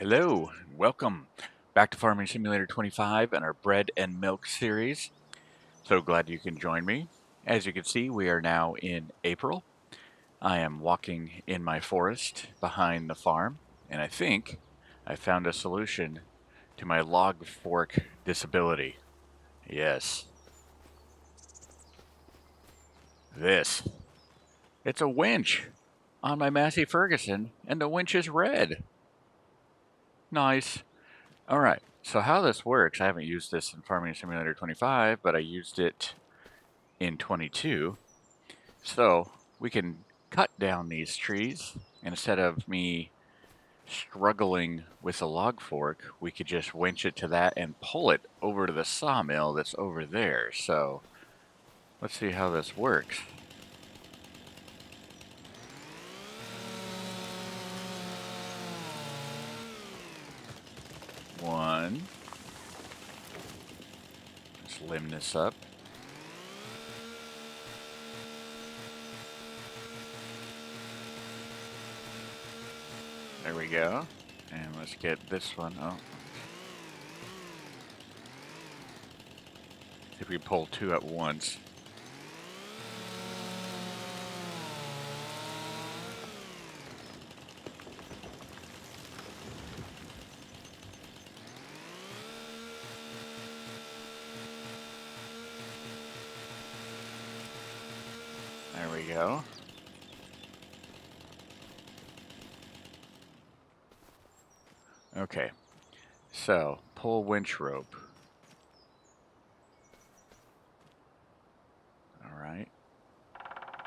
Hello, welcome back to Farming Simulator 25 and our bread and milk series. So glad you can join me. As you can see, we are now in April. I am walking in my forest behind the farm, and I think I found a solution to my log fork disability. Yes, this. It's a winch on my Massey Ferguson, and the winch is red. Nice. All right. So how this works, I haven't used this in Farming Simulator 25, but I used it in 22. So we can cut down these trees. Instead of me struggling with a log fork, we could just winch it to that and pull it over to the sawmill that's over there. So let's see how this works. One. Let's limb this up. There we go. And let's get this one. Oh. See if we pull two at once. There we go. Okay, so pull winch rope. All right.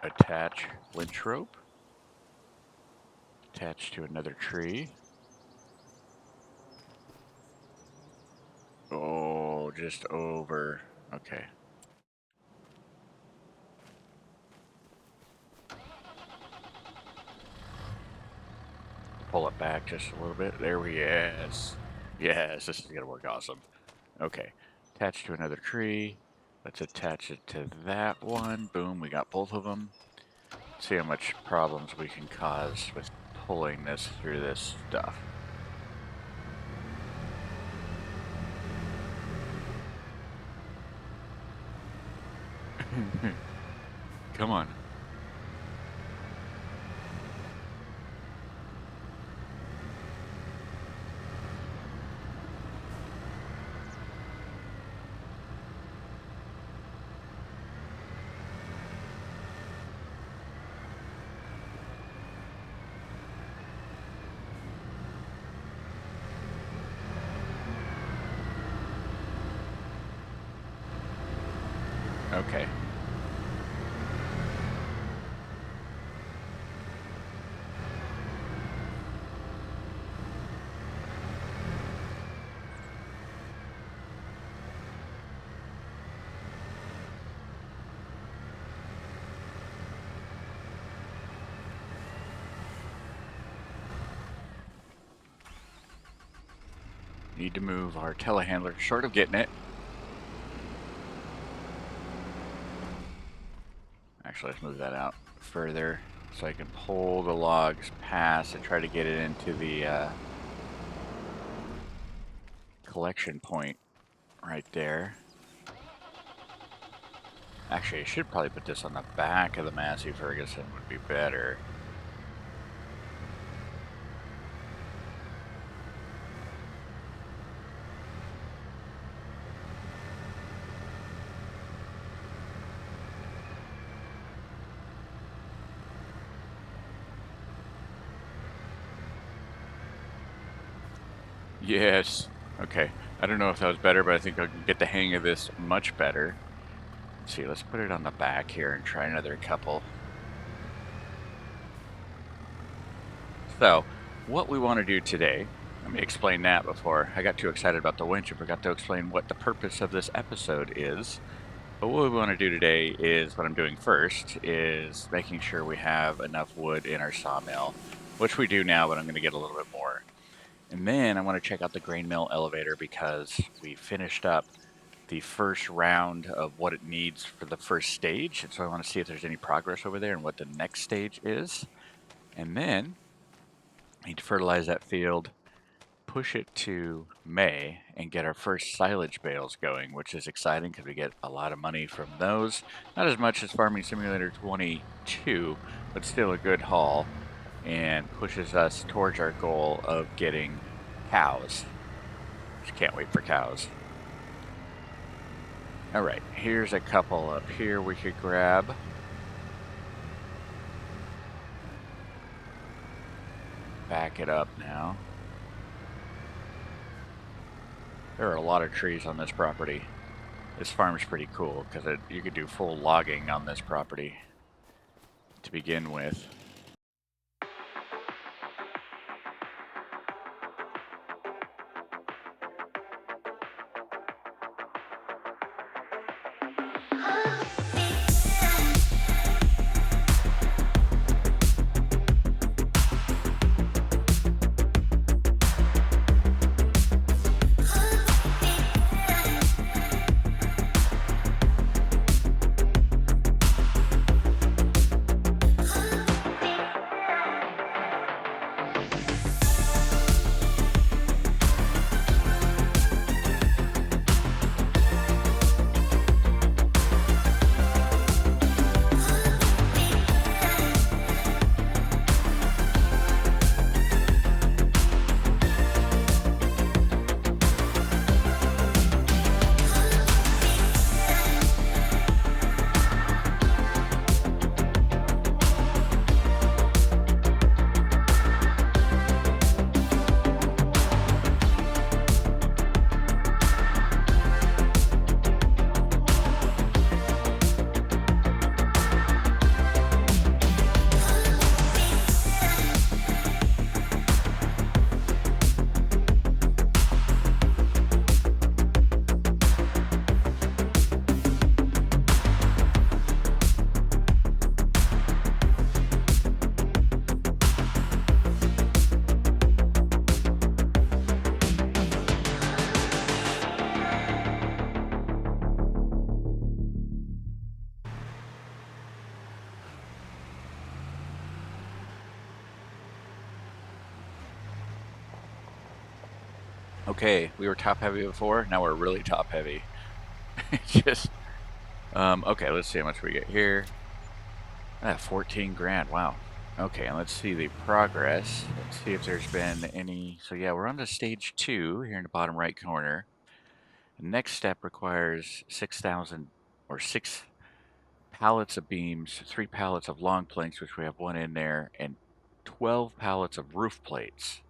Attach winch rope. Attach to another tree. Oh, just over. Okay. Pull it back just a little bit. There we yes. Yes, this is gonna work awesome. Okay. Attach to another tree. Let's attach it to that one. Boom, we got both of them. See how much problems we can cause with pulling this through this stuff. Come on. Okay. Need to move our telehandler short of getting it. Actually, let's move that out further so I can pull the logs past and try to get it into the collection point right there. Actually, I should probably put this on the back of the Massey Ferguson would be better. Yes. Okay. I don't know if that was better, but I think I can get the hang of this much better. Let's see, let's put it on the back here and try another couple. So, what we want to do today, let me explain that before I got too excited about the winch and forgot to explain what the purpose of this episode is. But what we want to do today is, what I'm doing first, is making sure we have enough wood in our sawmill, which we do now, but I'm going to get a little bit more. And then I want to check out the grain mill elevator because we finished up the first round of what it needs for the first stage. And so I want to see if there's any progress over there and what the next stage is. And then I need to fertilize that field, push it to May and get our first silage bales going, which is exciting because we get a lot of money from those. Not as much as Farming Simulator 22, but still a good haul and pushes us towards our goal of getting cows. Just can't wait for cows. All right, here's a couple up here we could grab. Back it up now. There are a lot of trees on this property. This farm's pretty cool because you could do full logging on this property to begin with. Okay, we were top heavy before, now we're really top heavy. Just, okay, let's see how much we get here. 14 grand, wow. Okay, and let's see the progress. Let's see if there's been any, so yeah, we're on to stage 2 here in the bottom right corner. The next step requires 6,000 or 6 pallets of beams, 3 pallets of long planks, which we have 1 in there, and 12 pallets of roof plates.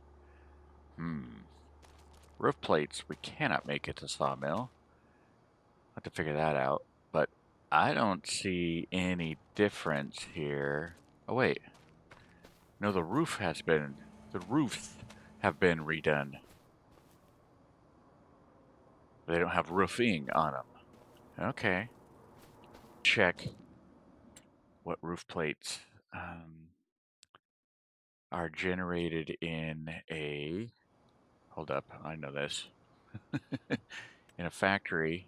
Roof plates, we cannot make it to sawmill. Have to figure that out, but I don't see any difference here. Oh wait, no, the roofs have been redone. They don't have roofing on them. Okay. Check what roof plates are generated in a, hold up, I know this, in a factory.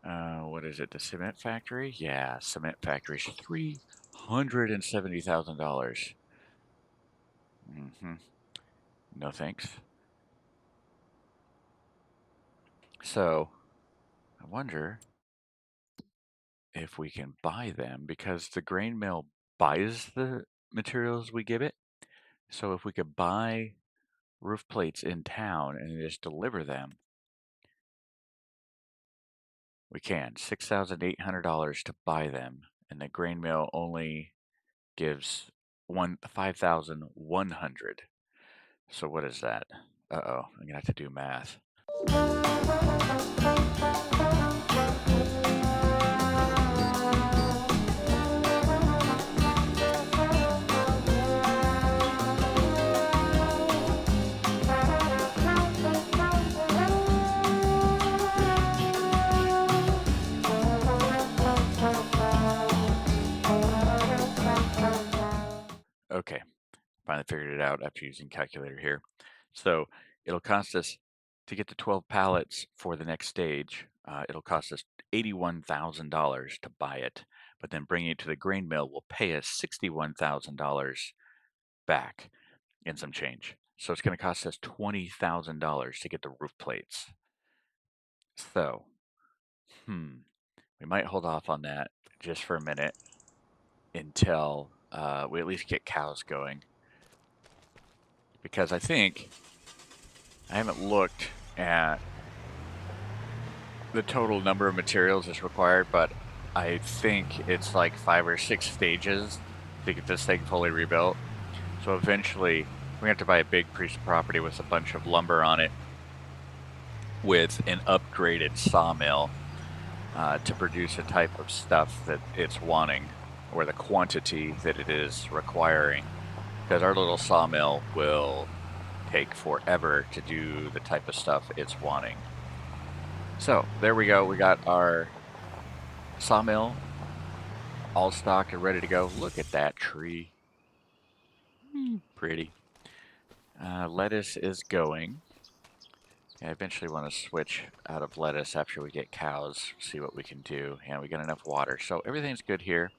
What is it, the cement factory? Yeah, cement factory, $370,000. No thanks. So, I wonder if we can buy them because the grain mill buys the materials we give it. So if we could buy roof plates in town and just deliver them, we can. $6,800 to buy them, and the grain mill only gives 5,100. So what is that? Uh-oh, I'm gonna have to do math. Okay, finally figured it out after using calculator here. So it'll cost us, to get the 12 pallets for the next stage, it'll cost us $81,000 to buy it, but then bringing it to the grain mill will pay us $61,000 back in some change. So it's going to cost us $20,000 to get the roof plates. So, we might hold off on that just for a minute until we at least get cows going. Because I think, I haven't looked at the total number of materials that's required, but I think it's like 5 or 6 stages to get this thing fully rebuilt. So eventually, we have to buy a big piece of property with a bunch of lumber on it with an upgraded sawmill to produce a type of stuff that it's wanting, or the quantity that it is requiring. Because our little sawmill will take forever to do the type of stuff it's wanting. So there we go. We got our sawmill all stocked and ready to go. Look at that tree. Pretty. Lettuce is going. I eventually want to switch out of lettuce after we get cows, see what we can do. And we got enough water. So everything's good here.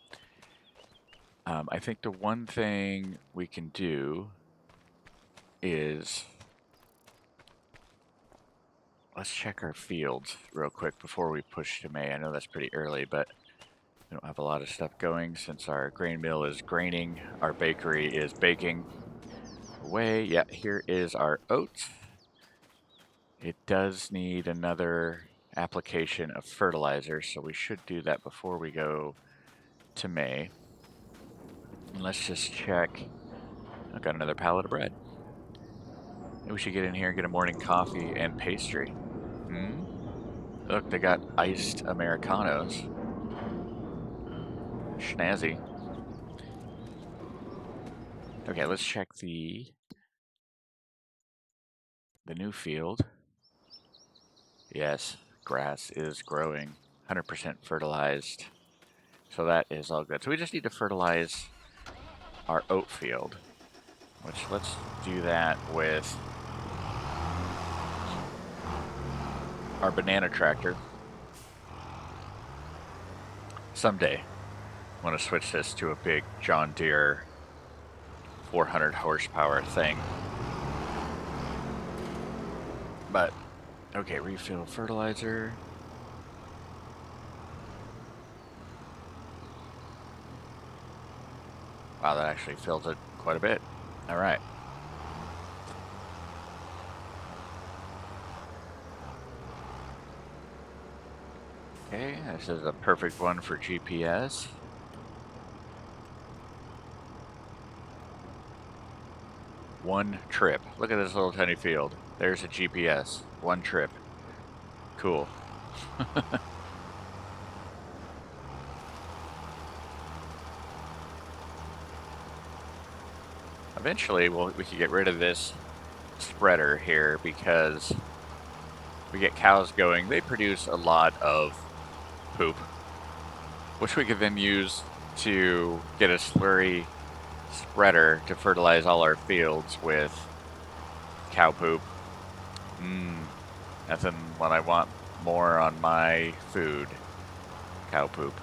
I think the one thing we can do is, let's check our fields real quick before we push to May. I know that's pretty early, but we don't have a lot of stuff going since our grain mill is graining. Our bakery is baking away. Yeah, here is our oats. It does need another application of fertilizer, so we should do that before we go to May. And let's just check. I've got another pallet of bread. Maybe we should get in here and get a morning coffee and pastry. Look, they got iced Americanos. Schnazzy. Okay, let's check the new field. Yes, grass is growing. 100% fertilized. So that is all good. So we just need to fertilize our oat field, which let's do that with our banana tractor. Someday, I want to switch this to a big John Deere 400 horsepower thing. But, okay, refill fertilizer. Wow, that actually fills it quite a bit. All right. Okay, this is a perfect one for GPS. One trip. Look at this little tiny field. There's a GPS. One trip. Cool. Eventually, we can get rid of this spreader here because we get cows going. They produce a lot of poop, which we could then use to get a slurry spreader to fertilize all our fields with cow poop. Nothing what I want more on my food. Cow poop.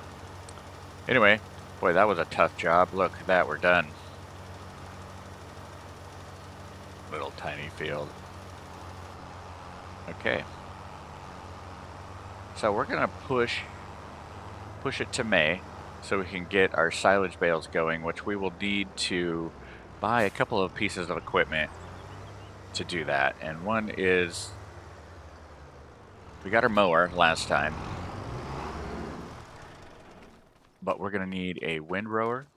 Anyway, boy, that was a tough job. Look at that, we're done. Little tiny field. Okay. So we're gonna push it to May so we can get our silage bales going, which we will need to buy a couple of pieces of equipment to do that. And one is, we got our mower last time, but we're gonna need a windrower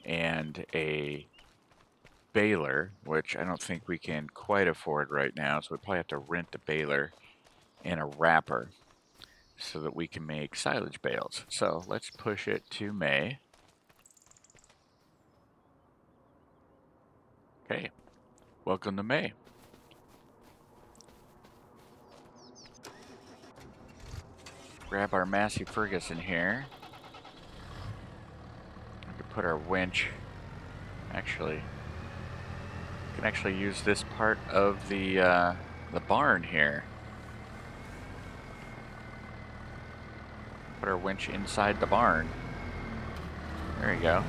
and a baler, which I don't think we can quite afford right now, so we probably have to rent the baler and a wrapper so that we can make silage bales. So let's push it to May. Okay, welcome to May. Grab our Massey Ferguson here. We can put our winch. Actually, we can actually use this part of the barn here. Put our winch inside the barn. There you go.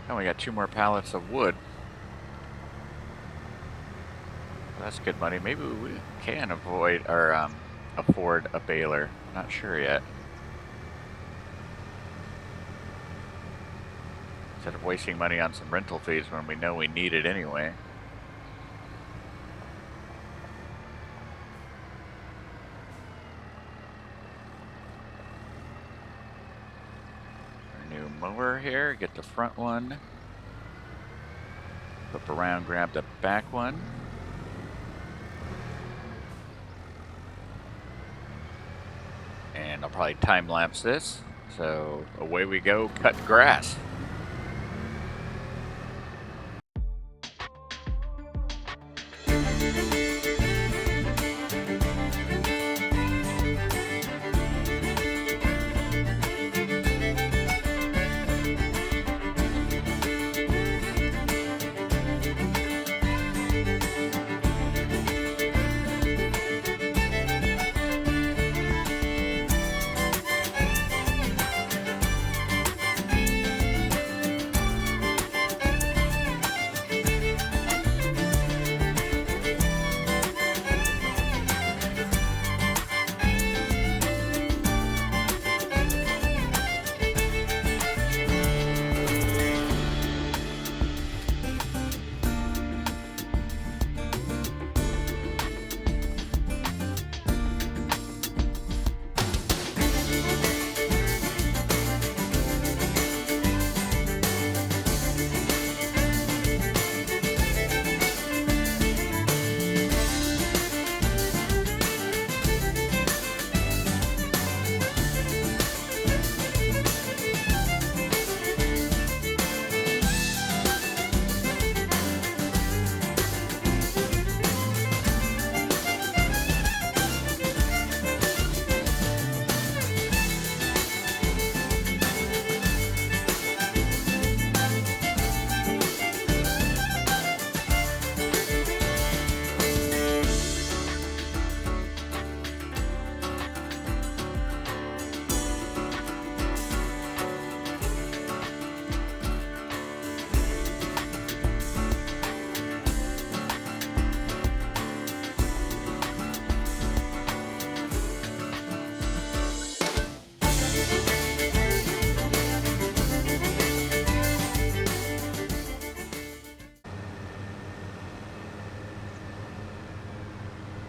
And we got 2 more pallets of wood. Well, that's good money. Maybe we can avoid or afford a baler. Not sure yet. Instead of wasting money on some rental fees when we know we need it anyway. Our new mower here. Get the front one. Flip around, grab the back one. And I'll probably time lapse this. So away we go, cut grass.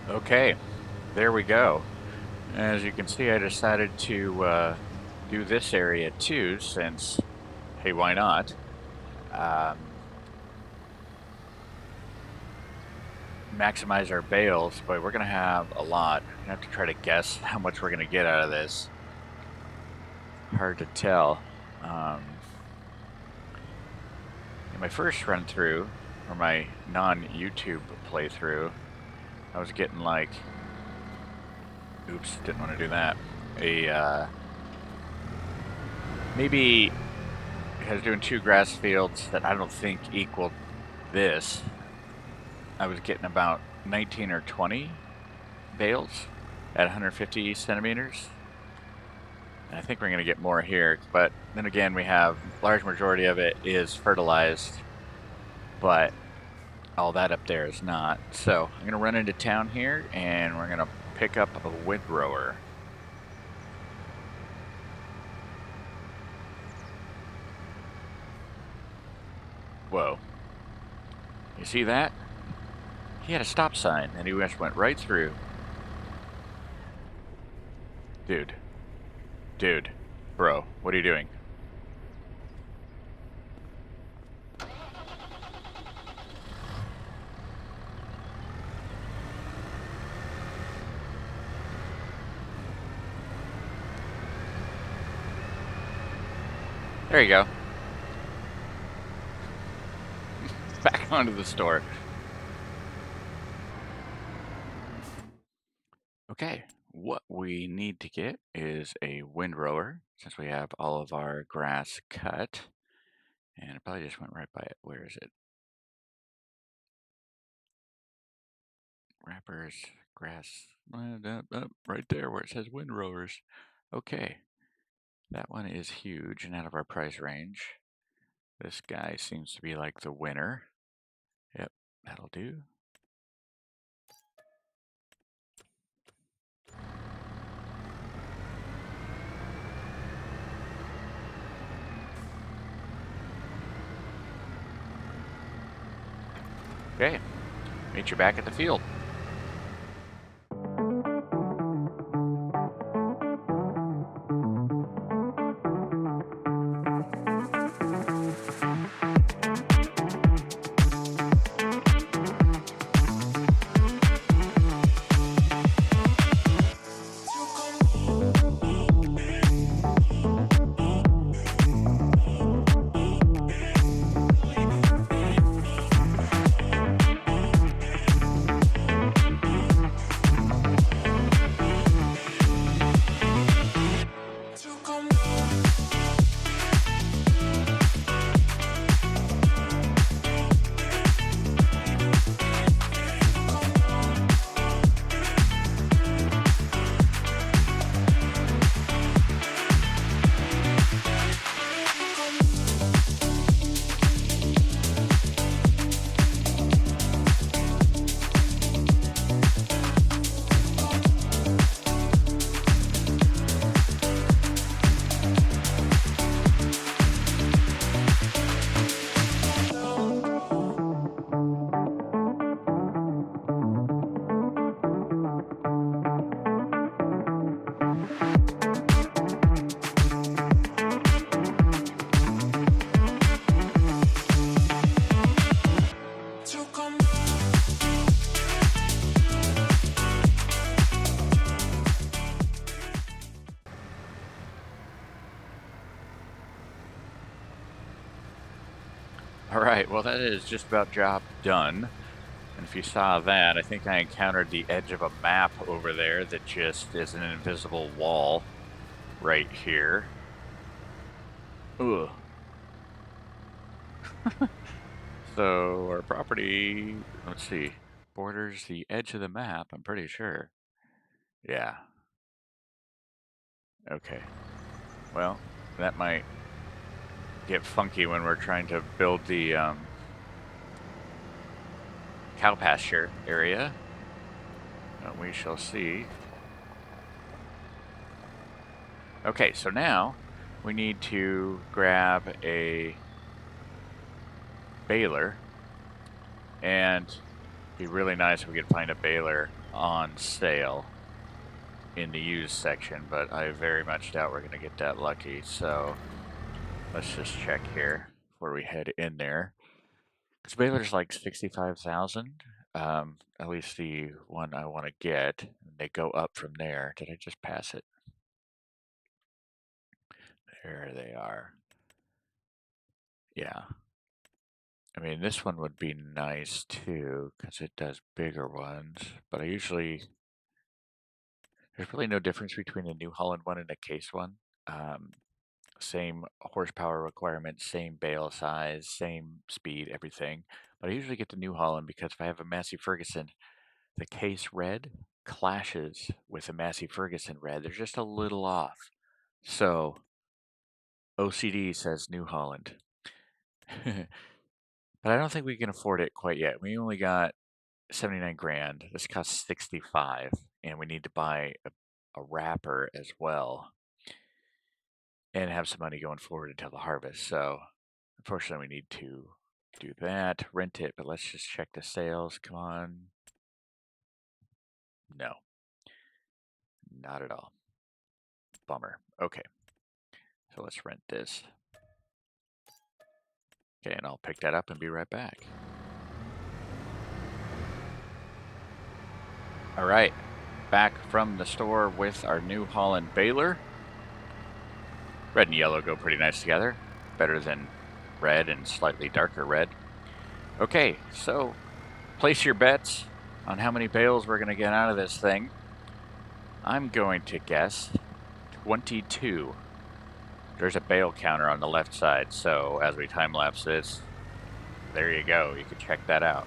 Okay, there we go. As you can see, I decided to do this area too, since, hey, why not? Maximize our bales, but we're gonna have a lot. I have to try to guess how much we're gonna get out of this. Hard to tell. In my first run through, or my non-YouTube playthrough, I was getting like, oops, didn't want to do that. Maybe I was doing 2 grass fields that I don't think equaled this. I was getting about 19 or 20 bales at 150 centimeters. And I think we're going to get more here, but then again, we have large majority of it is fertilized, but all that up there is not. So I'm going to run into town here and we're going to pick up a windrower. Whoa. You see that? He had a stop sign and he just went right through. Dude, bro, what are you doing? There you go. Back onto the store. Okay, what we need to get is a windrower, since we have all of our grass cut. And it probably just went right by it. Where is it? Wrappers, grass, right there where it says windrowers. Okay, that one is huge and out of our price range. This guy seems to be like the winner. Yep, that'll do. Okay, meet you back at the field. Alright, well that is just about job done. And if you saw that, I think I encountered the edge of a map over there that just is an invisible wall right here. Ugh. So our property, let's see, borders the edge of the map, I'm pretty sure. Yeah. Okay. Well, that might get funky when we're trying to build the cow pasture area. We shall see. Okay, so now we need to grab a baler, and it'd be really nice if we could find a baler on sale in the used section, but I very much doubt we're going to get that lucky, so let's just check here before we head in there. Because baler's like 65,000, at least the one I want to get. They go up from there. Did I just pass it? There they are. Yeah. I mean, this one would be nice too, because it does bigger ones, but there's really no difference between a New Holland one and a case one. Same horsepower requirements, same bale size, same speed, everything. But I usually get the New Holland because if I have a Massey Ferguson, the case red clashes with a Massey Ferguson red. They're just a little off. So OCD says New Holland. But I don't think we can afford it quite yet. We only got 79 grand. This costs 65, and we need to buy a wrapper as well and have some money going forward until the harvest. So unfortunately we need to do that, rent it, but let's just check the sales. Come on. No, not at all. Bummer. Okay, so let's rent this. Okay, and I'll pick that up and be right back. All right, back from the store with our New Holland baler. Red and yellow go pretty nice together. Better than red and slightly darker red. Okay, so place your bets on how many bales we're going to get out of this thing. I'm going to guess 22. There's a bale counter on the left side, so as we time-lapse this, there you go. You can check that out.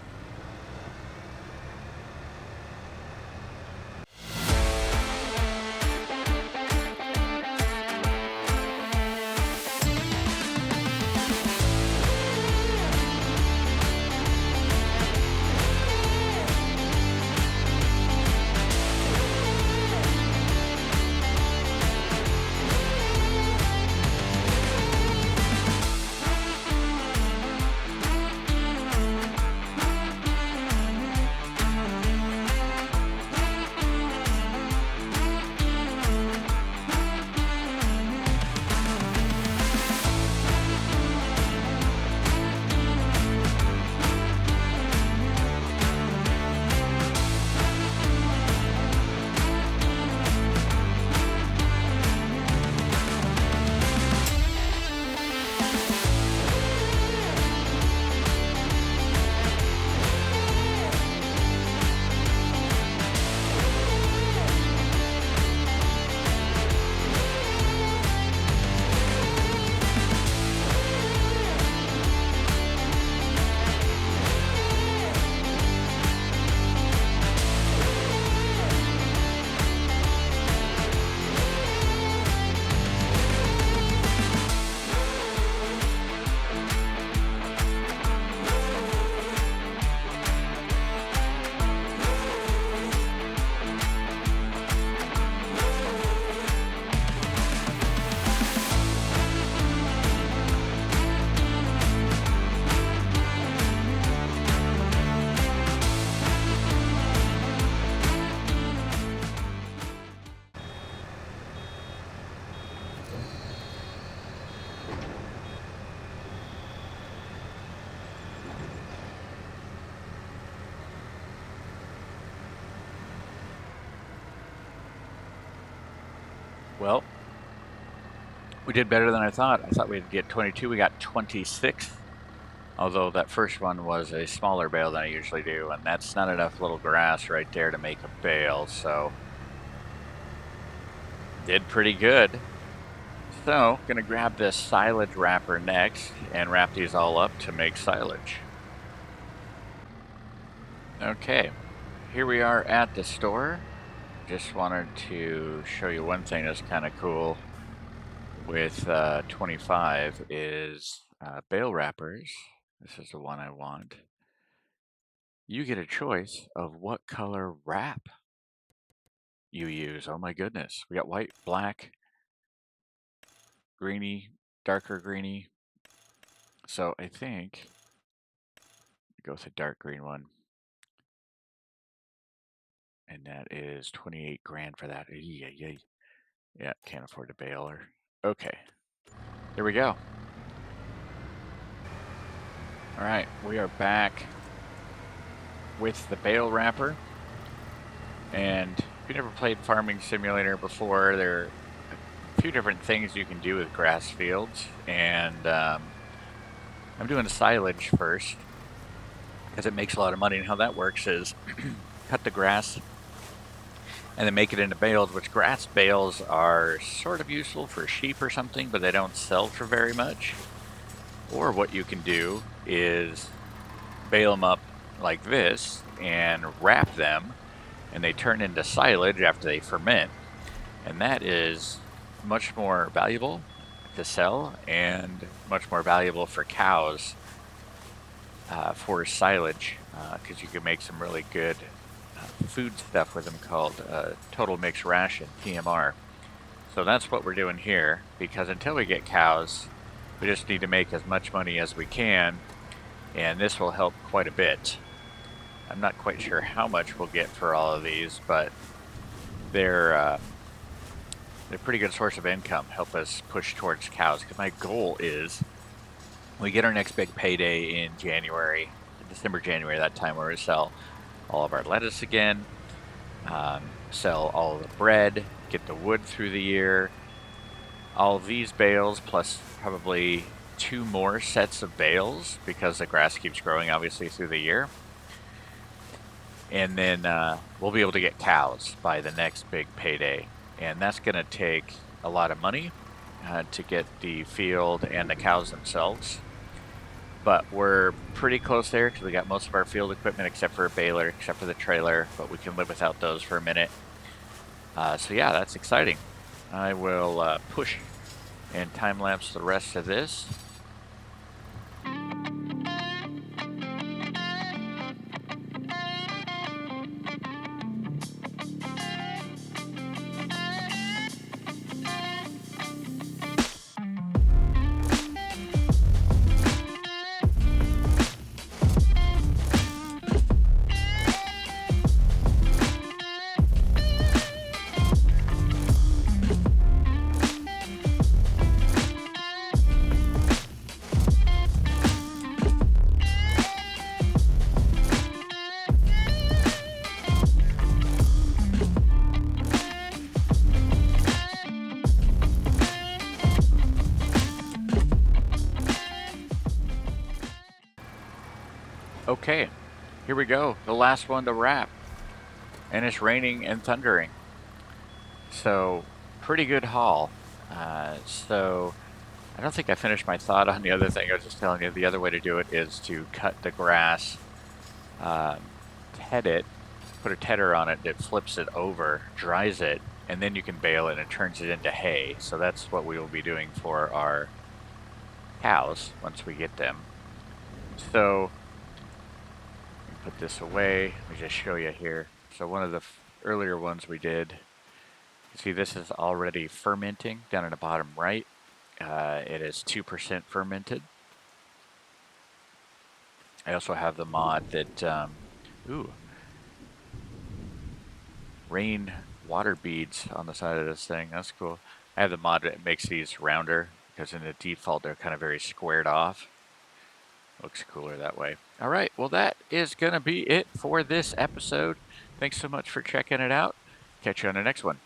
We did better than I thought. I thought we'd get 22. We got 26. Although that first one was a smaller bale than I usually do, and that's not enough little grass right there to make a bale, so did pretty good. So, gonna grab this silage wrapper next and wrap these all up to make silage. Okay, here we are at the store. Just wanted to show you one thing that's kind of cool with 25 is bale wrappers. This is the one I want. You get a choice of what color wrap you use. Oh my goodness. We got white, black, greeny, darker greeny. So I think go with the dark green one. And that is 28 grand for that. Yeah, can't afford a baler. Okay, here we go. All right, we are back with the bale wrapper. And if you never played Farming Simulator before, there are a few different things you can do with grass fields. And I'm doing silage first because it makes a lot of money. And how that works is cut the grass and then make it into bales, which grass bales are sort of useful for sheep or something, but they don't sell for very much. Or what you can do is bale them up like this and wrap them, and they turn into silage after they ferment. And that is much more valuable to sell and much more valuable for cows for silage, because you can make some really good food stuff with them called Total Mix Ration, TMR. So that's what we're doing here, because until we get cows, we just need to make as much money as we can, and this will help quite a bit. I'm not quite sure how much we'll get for all of these, but they're a pretty good source of income, help us push towards cows, because my goal is we get our next big payday in January, December, January, that time where we sell all of our lettuce again, sell all the bread, get the wood through the year, all of these bales, plus probably 2 more sets of bales, because the grass keeps growing obviously through the year. And then we'll be able to get cows by the next big payday. And that's going to take a lot of money to get the field and the cows themselves. But we're pretty close there because we got most of our field equipment except for a baler, except for the trailer, but we can live without those for a minute. So yeah, that's exciting. I will push and time-lapse the rest of this. Okay, here we go, the last one to wrap. And it's raining and thundering. So, pretty good haul. So, I don't think I finished my thought on the other thing. I was just telling you the other way to do it is to cut the grass, head it, put a tedder on it that flips it over, dries it, and then you can bale it and it turns it into hay. So that's what we will be doing for our cows once we get them. So, put this away. Let me just show you here. So one of the earlier ones we did, you see this is already fermenting down in the bottom right. It is 2% fermented. I also have the mod that, rain water beads on the side of this thing. That's cool. I have the mod that makes these rounder, because in the default they're kind of very squared off. Looks cooler that way. All right, well that is going to be it for this episode. Thanks so much for checking it out. Catch you on the next one.